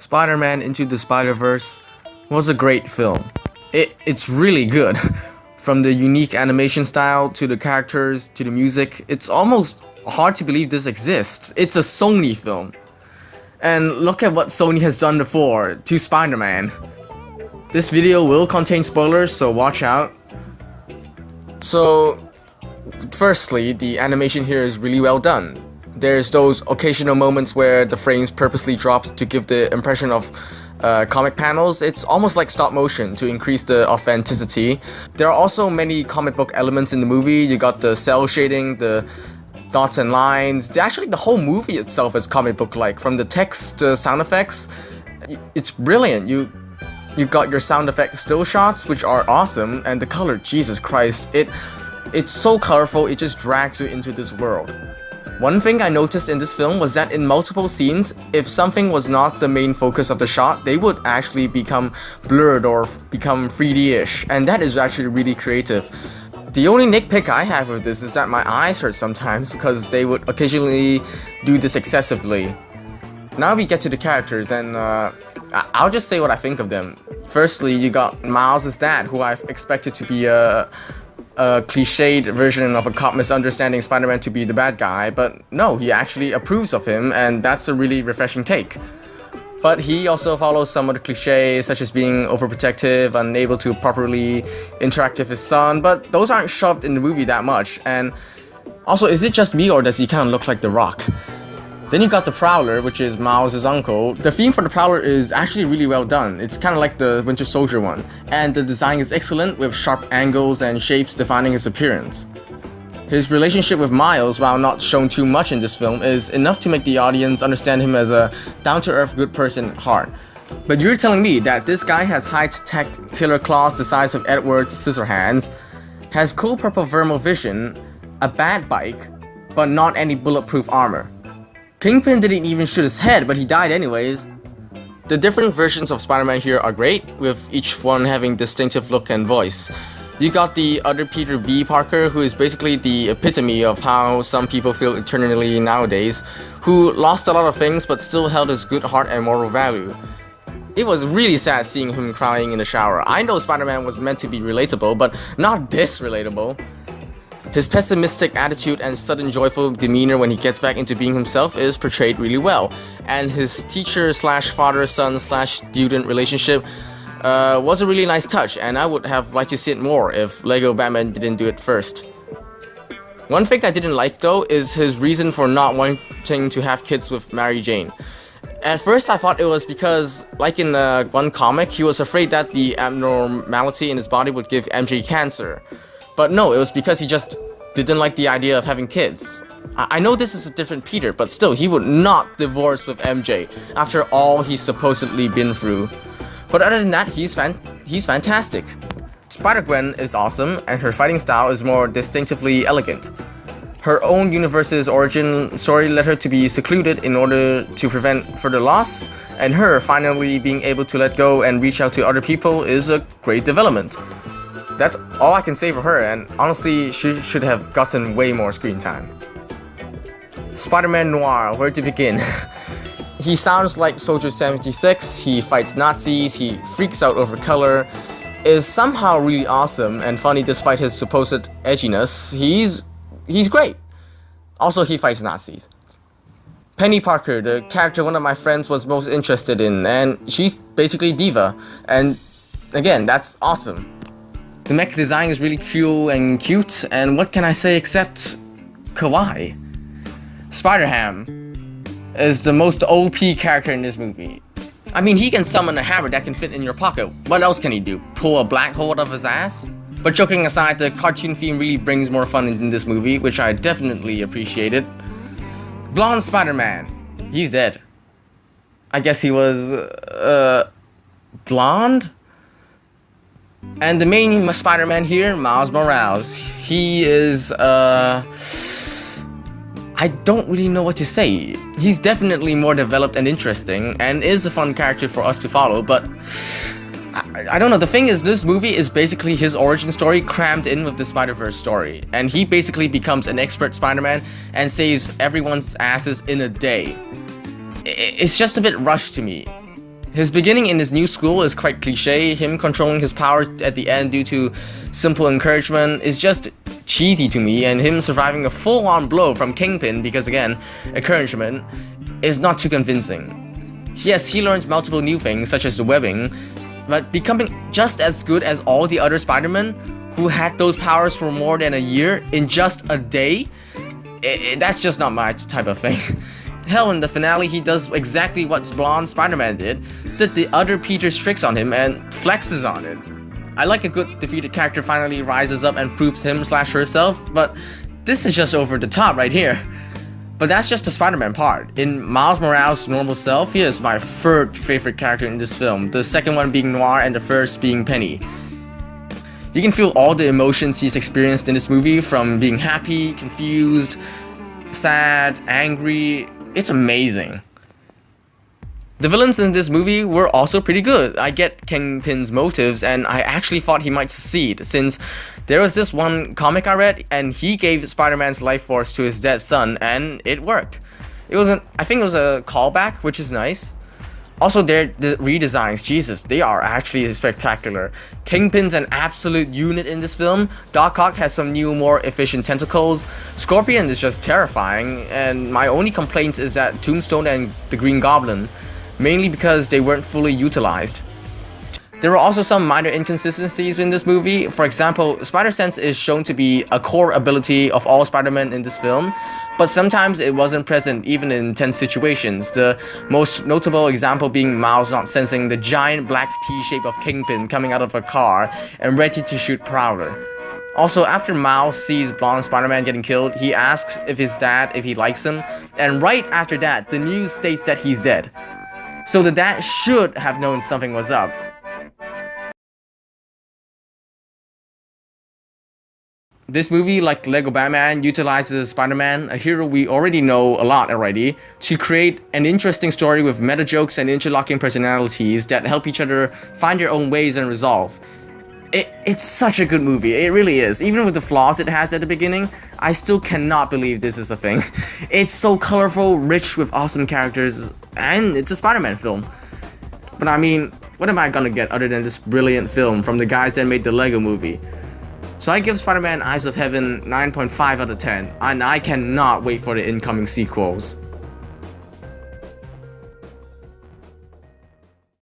Spider-Man Into the Spiderverse was a great film. It's really good. From the unique animation style to the characters to the music, it's almost hard to believe this exists. It's a Sony film. And look at what Sony has done before to Spider-Man. This video will contain spoilers, so watch out. So, firstly, the animation here is really well done. There's those occasional moments where the frames purposely drop to give the impression of comic panels. It's almost like stop motion to increase the authenticity. There are also many comic book elements in the movie. You got the cell shading, the dots and lines. Actually, the whole movie itself is comic book-like. From the text to sound effects, it's brilliant. You got your sound effect still shots, which are awesome, and the color, Jesus Christ, it's so colorful, it just drags you into this world. One thing I noticed in this film was that in multiple scenes, if something was not the main focus of the shot, they would actually become blurred or become 3D-ish, and that is actually really creative. The only nitpick I have with this is that my eyes hurt sometimes because they would occasionally do this excessively. Now we get to the characters, and I'll just say what I think of them. Firstly, you got Miles' dad, who I've expected to be a cliched version of a cop misunderstanding Spider-Man to be the bad guy, but no, he actually approves of him, and that's a really refreshing take. But he also follows some of the cliches, such as being overprotective, unable to properly interact with his son, but those aren't shoved in the movie that much. And also, is it just me, or does he kind of look like The Rock? Then you got the Prowler, which is Miles' uncle. The theme for the Prowler is actually really well done. It's kind of like the Winter Soldier one, and the design is excellent with sharp angles and shapes defining his appearance. His relationship with Miles, while not shown too much in this film, is enough to make the audience understand him as a down-to-earth good person at heart. But you're telling me that this guy has high-tech killer claws the size of Edward's Scissorhands, has cool purple thermal vision, a bad bike, but not any bulletproof armor. Kingpin didn't even shoot his head, but he died anyways. The different versions of Spider-Man here are great, with each one having distinctive look and voice. You got the other Peter B. Parker, who is basically the epitome of how some people feel eternally nowadays, who lost a lot of things but still held his good heart and moral value. It was really sad seeing him crying in the shower. I know Spider-Man was meant to be relatable, but not this relatable. His pessimistic attitude and sudden joyful demeanor when he gets back into being himself is portrayed really well, and his teacher-slash-father-son-slash-student relationship was a really nice touch, and I would have liked to see it more if Lego Batman didn't do it first. One thing I didn't like though is his reason for not wanting to have kids with Mary Jane. At first I thought it was because, like in one comic, he was afraid that the abnormality in his body would give MJ cancer. But no, it was because he just didn't like the idea of having kids. I know this is a different Peter, but still, he would not divorce with MJ after all he's supposedly been through. But other than that, he's fantastic. Spider-Gwen is awesome, and her fighting style is more distinctively elegant. Her own universe's origin story led her to be secluded in order to prevent further loss, and her finally being able to let go and reach out to other people is a great development. That's all I can say for her, and honestly, she should have gotten way more screen time. Spider-Man Noir, where to begin? He sounds like Soldier 76, he fights Nazis, he freaks out over color, is somehow really awesome and funny despite his supposed edginess. He's great. Also, he fights Nazis. Penny Parker, the character one of my friends was most interested in, and she's basically diva, and again, that's awesome. The mech design is really cool and cute, and what can I say except kawaii? Spider-Ham is the most OP character in this movie. I mean, he can summon a hammer that can fit in your pocket. What else can he do? Pull a black hole out of his ass? But joking aside, the cartoon theme really brings more fun in this movie, which I definitely appreciated. Blonde Spider-Man. He's dead. I guess he was, blonde? And the main Spider-Man here, Miles Morales, he is, I don't really know what to say. He's definitely more developed and interesting, and is a fun character for us to follow, but I don't know, the thing is, this movie is basically his origin story crammed in with the Spider-Verse story, and he basically becomes an expert Spider-Man and saves everyone's asses in a day. It's just a bit rushed to me. His beginning in his new school is quite cliche. Him controlling his powers at the end due to simple encouragement is just cheesy to me, and him surviving a full-on blow from Kingpin because, again, encouragement, is not too convincing. Yes, he learns multiple new things such as the webbing, but becoming just as good as all the other Spider-Men who had those powers for more than a year in just a day, that's just not my type of thing. Hell, in the finale, he does exactly what blonde Spider-Man did the other Peter's tricks on him and flexes on it. I like a good defeated character finally rises up and proves him/herself, but this is just over the top right here. But that's just the Spider-Man part. In Miles Morales' normal self, he is my third favorite character in this film, the second one being Noir and the first being Penny. You can feel all the emotions he's experienced in this movie, from being happy, confused, sad, angry. It's amazing. The villains in this movie were also pretty good. I get Kingpin's motives, and I actually thought he might succeed, since there was this one comic I read, and he gave Spider-Man's life force to his dead son, and it worked. I think it was a callback, which is nice. Also, the redesigns, Jesus, they are actually spectacular. Kingpin's an absolute unit in this film. Doc Ock has some new, more efficient tentacles. Scorpion is just terrifying, and my only complaint is that Tombstone and the Green Goblin, mainly because they weren't fully utilized. There were also some minor inconsistencies in this movie. For example, Spider-Sense is shown to be a core ability of all Spider-Men in this film, but sometimes it wasn't present even in tense situations, the most notable example being Miles not sensing the giant black T-shape of Kingpin coming out of a car and ready to shoot Prowler. Also, after Miles sees blonde Spider-Man getting killed, he asks his dad if he likes him, and right after that, the news states that he's dead. So the dad should have known something was up. This movie, like Lego Batman, utilizes Spider-Man, a hero we already know a lot already, to create an interesting story with meta jokes and interlocking personalities that help each other find their own ways and resolve. It's such a good movie, it really is. Even with the flaws it has at the beginning, I still cannot believe this is a thing. It's so colorful, rich with awesome characters, and it's a Spider-Man film. But I mean, what am I gonna get other than this brilliant film from the guys that made the Lego movie? So I give Spider-Man Eyes of Heaven 9.5 out of 10, and I cannot wait for the incoming sequels.